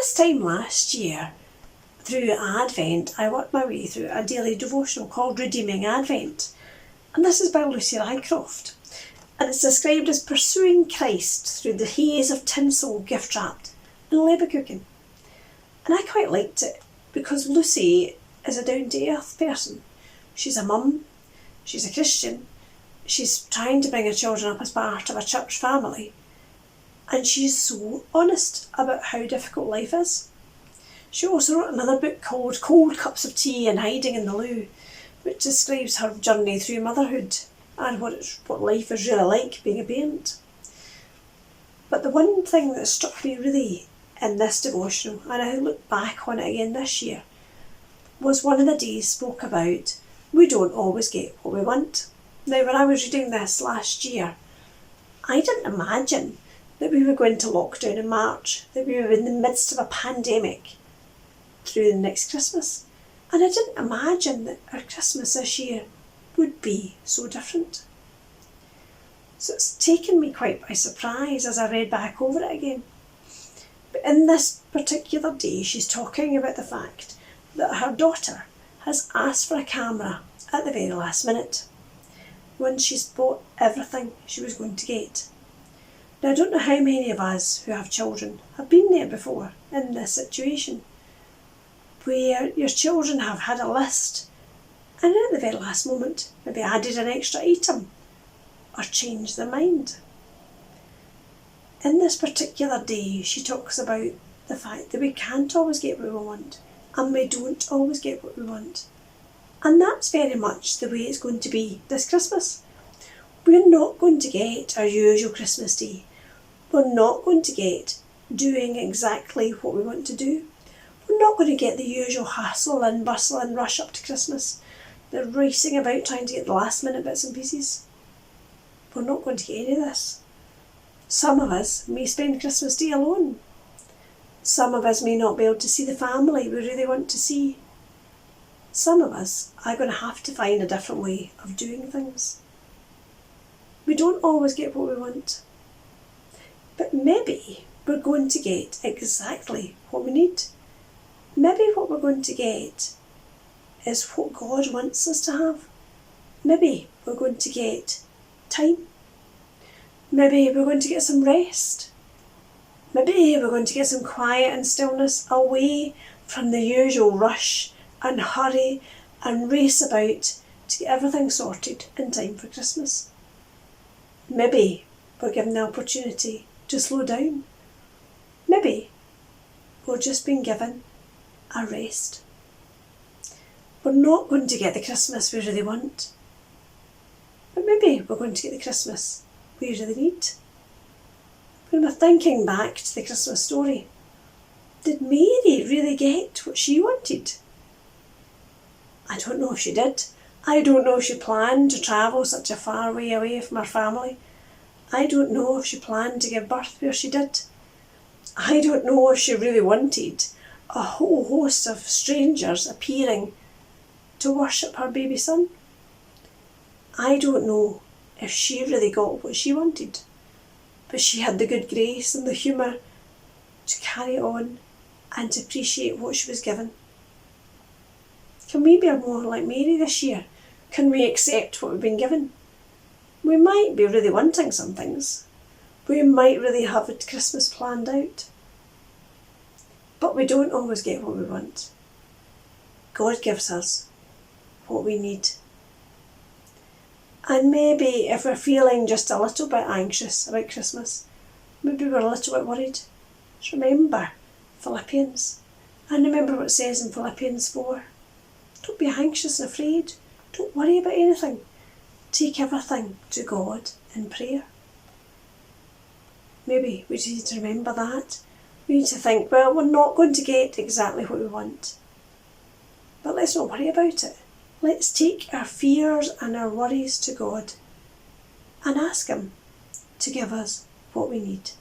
this time last year, through Advent, I worked my way through a daily devotional called Redeeming Advent. And this is by Lucy Rycroft. And it's described as pursuing Christ through the haze of tinsel gift-wrapped and Leberkuchen. And I quite liked it because Lucy is a down-to-earth person. She's a mum, she's a Christian, she's trying to bring her children up as part of a church family, and she's so honest about how difficult life is. She also wrote another book called Cold Cups of Tea and Hiding in the Loo, which describes her journey through motherhood and what life is really like being a parent. But the one thing that struck me really in this devotional, and I look back on it again this year, was one of the days spoke about we don't always get what we want. Now, when I was reading this last year, I didn't imagine that we were going to lockdown in March, that we were in the midst of a pandemic through the next Christmas. And I didn't imagine that our Christmas this year would be so different. So it's taken me quite by surprise as I read back over it again. But in this particular day, she's talking about the fact that her daughter has asked for a camera at the very last minute, when she's bought everything she was going to get. Now, I don't know how many of us who have children have been there before in this situation, where your children have had a list and at the very last moment maybe added an extra item or changed their mind. In this particular day, she talks about the fact that we can't always get what we want, and we don't always get what we want. And that's very much the way it's going to be this Christmas. We're not going to get our usual Christmas day. We're not going to get doing exactly what we want to do. We're not going to get the usual hustle and bustle and rush up to Christmas. They're racing about trying to get the last minute bits and pieces. We're not going to get any of this. Some of us may spend Christmas Day alone. Some of us may not be able to see the family we really want to see. Some of us are going to have to find a different way of doing things. We don't always get what we want. But maybe we're going to get exactly what we need. Maybe what we're going to get is what God wants us to have. Maybe we're going to get time. Maybe we're going to get some rest. Maybe we're going to get some quiet and stillness away from the usual rush and hurry and race about to get everything sorted in time for Christmas. Maybe we're given the opportunity to slow down. Maybe we're just being given a rest. We're not going to get the Christmas we really want, but maybe we're going to get the Christmas we really need. When we're thinking back to the Christmas story, did Mary really get what she wanted? I don't know if she did. I don't know if she planned to travel such a far way away from her family. I don't know if she planned to give birth where she did. I don't know if she really wanted a whole host of strangers appearing to worship her baby son. I don't know if she really got what she wanted, but she had the good grace and the humour to carry on and to appreciate what she was given. Can we be more like Mary this year? Can we accept what we've been given? We might be really wanting some things. We might really have a Christmas planned out. But we don't always get what we want. God gives us what we need. And maybe if we're feeling just a little bit anxious about Christmas, maybe we're a little bit worried, just remember Philippians. And remember what it says in Philippians 4. Don't be anxious and afraid. Don't worry about anything. Take everything to God in prayer. Maybe we just need to remember that. We need to think, well, we're not going to get exactly what we want. But let's not worry about it. Let's take our fears and our worries to God and ask Him to give us what we need.